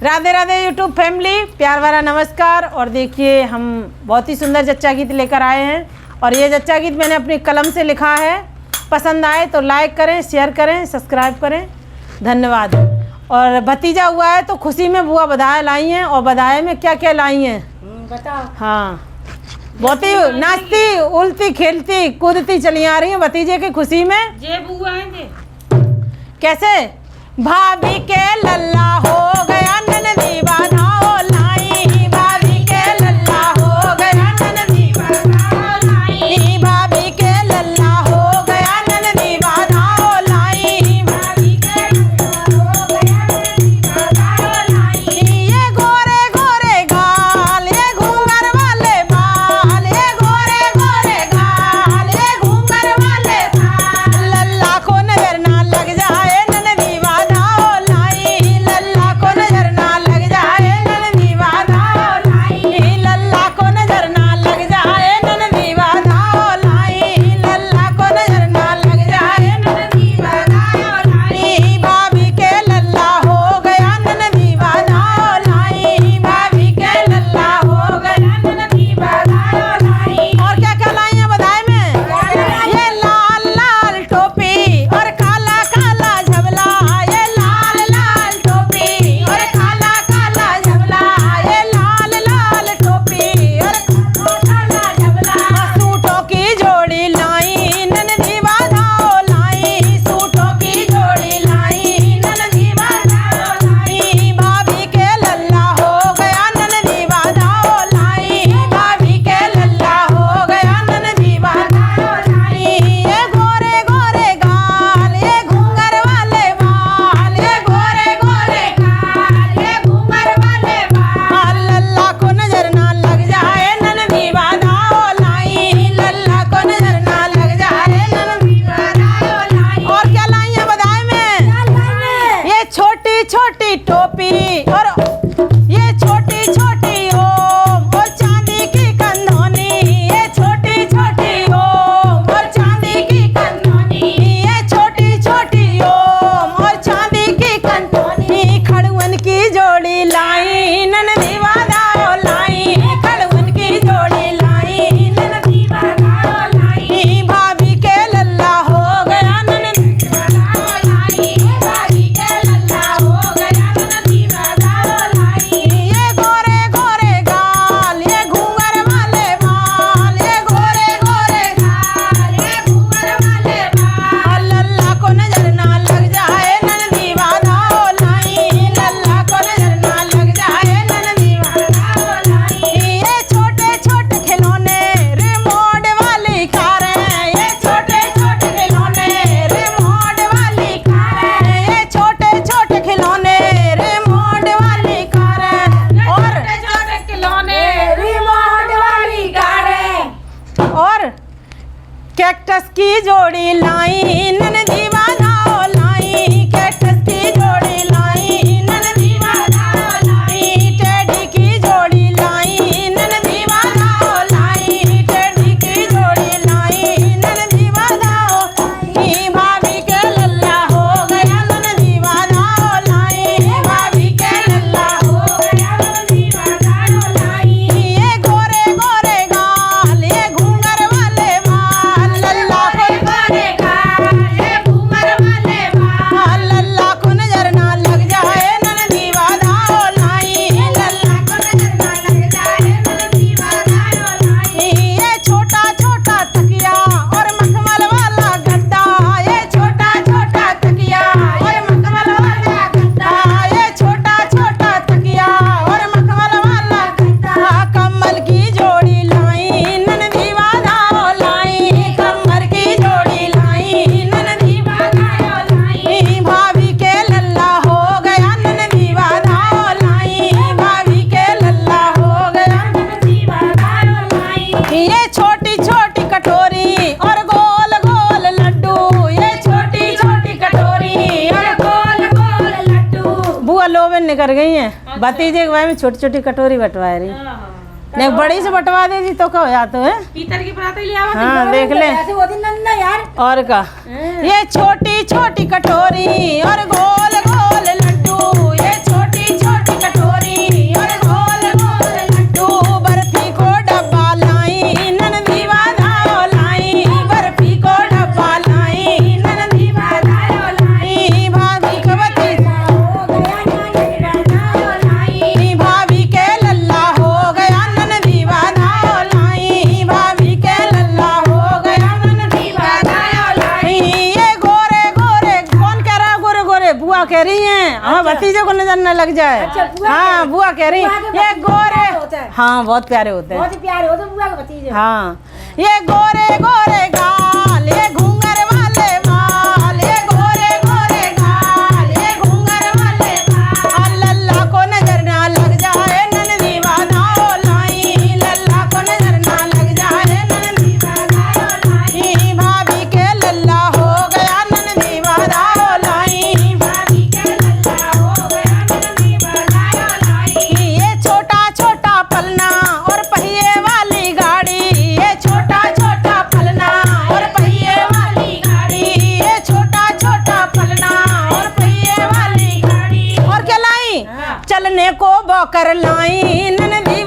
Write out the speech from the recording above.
Radhe Radhe YouTube family, प्यार भरा नमस्कार। और देखिए हम बहुत ही सुंदर जच्चा गीत लेकर आए हैं और ये जच्चा गीत मैंने अपनी कलम से लिखा है। पसंद आए तो लाइक करें, शेयर करें, सब्सक्राइब करें, धन्यवाद। और भतीजा हुआ है तो खुशी में बुआ बधाई लाई हैं। और बधाई में क्या क्या लाई हैं बताओ। हाँ, बहुत ही नाचती उलती खेलती कूदती चली आ रही है भतीजे की खुशी में। जे बुआ है कैसे भाभी के लल्ला हो गया ननदी बाधाओ लाई, भाभी के लल्ला हो गया ननदी बाधाओ लाई, भाभी के लल्ला हो गया ननदी बाधाओ लाई, भाभी के लल्ला हो गया ननदी बाधाओ लाई। ये गोरे गोरे गाल, ये घूंघर वाले बाल, ये गोरे गोरे गाल, ये घूंघर वाले बाल, लल्ला को नजर ना लग जाए छोटी टोपी और ये छोटी छोटी ओम और चांदी की कंधोनी, ये छोटी छोटी ओम और चांदी की कंधोनी, ये छोटी छोटी ओम और चांदी की कंधोनी, खड़ुअन की जोड़ी लाई ननदी बाधाओ लाई, खड़ुअन की जोड़ी लाई ननदी बाधाओ लाई, भाभी के लल्ला हो गया ननदी बाधाओ लाई, भाभी के लल्ला हो गया ननदी बाधाओ लाई। ये गोरे गोरे गाल, ये घूंघर वाले बाल, ये गोरे गोरे गाल, ये घूंघर वाले बाल, लल्ला को नजर ना लग जाए ननदी बाधाओ लाई, लल्ला को नजर ना लग जाए ननदी बाधाओ लाई। ये छोटे छोटे खिलौने रिमोट वाली कारें, ये छोटे छोटे खिलौने रिमोट वाली कारें, ये छोटे छोटे खिलौने रिमोट वाली कारें और छोटे खिलौने रिमोट वाली कारें और कैक्टस की जोड़ी लाई ननदी बाधाओ लाई, कैक्टस की जोड़ी लाई ननदी बाधाओ लाई, टेडी की जोड़ी लाई ननदी बाधाओ लाई, टेडी की जोड़ी लाई ननदी बाधाओ लाई, भाभी के लल्ला हो गया ननदी बाधाओ लाई, भाभी के लल्ला हो गया ननदी बाधाओ लाई। ये गोरे गोरे गाल, ये घूंघर वाले बाल, लल्ला को गोरे गाल, ये घूंघर वाले बाल, लल्ला को नजर ना लग जाए ननदी बाधाओ लाई, लल्ला को नजर ना लग जाए ननदी बाधाओ लाई। ये छोटा छोटा तकिया और मखमल वाला गद्दा, ये छोटा छोटा तकिया और मखमल वाला गद्दा, ये छोटा छोटा तकिया और मखमल वाला गद्दा, कमल की जोड़ी लाई ननदी बाधाओ लाई, कमर की जोड़ी लाई ननदी बाधाओ लाई, भाभी के लल्ला हो गया ननदी बाधाओ लाई, भाभी के लल्ला हो गया ननदी बाधाओ लाई। ये छोटी छोटी कटोरी और गोल गोल लड्डू, ये छोटी छोटी कटोरी और गोल गोल लड्डू, बुआ लोबन निकल गई हैं भतीजे के भाई में छोटी छोटी कटोरी बंटवा रही, नहीं बड़ी से बंटवा देती तो क्या हो जाता है। पीतल की परात ले आवा। हाँ देख ले ऐसे वो दिन नन्ना यार। और का ये छोटी छोटी कटोरी और गोल गोल लड्डू, ये छोटी छोटी कटोरी भतीजे को नजर न लग जाए। अच्छा, बुआ हाँ के- बुआ कह रही बुआ के ये भतीजे गोरे प्यारे होते हैं। हाँ बहुत प्यारे होते हैं। बहुत ही प्यारे होते बुआ के भतीजे। हाँ ये गोरे गोरे गाल ये घूंगर वाले बाल ये गोरे गोरे गाल ये घूंगर वाले बाल लल्ला को नजर ना लग जाए ननदी बाधाओ लाई लल्ला को नजर ना लग जाए ननदी बाधाओ लाई भाभी के लल्ला हो गया ननदी बाधाओ लाई भाभी के लल्ला हो गया ननदी बाधाओ लाई ये छोटा छोटा पलना और पहिए वाली गाड़ी ये छोटा छोटा पलना और पहिए वाली गाड़ी ये छोटा छोटा पलना और पहिए वाली गाड़ी और क्या लाई हाँ। चलने को बौकर लाई ननदी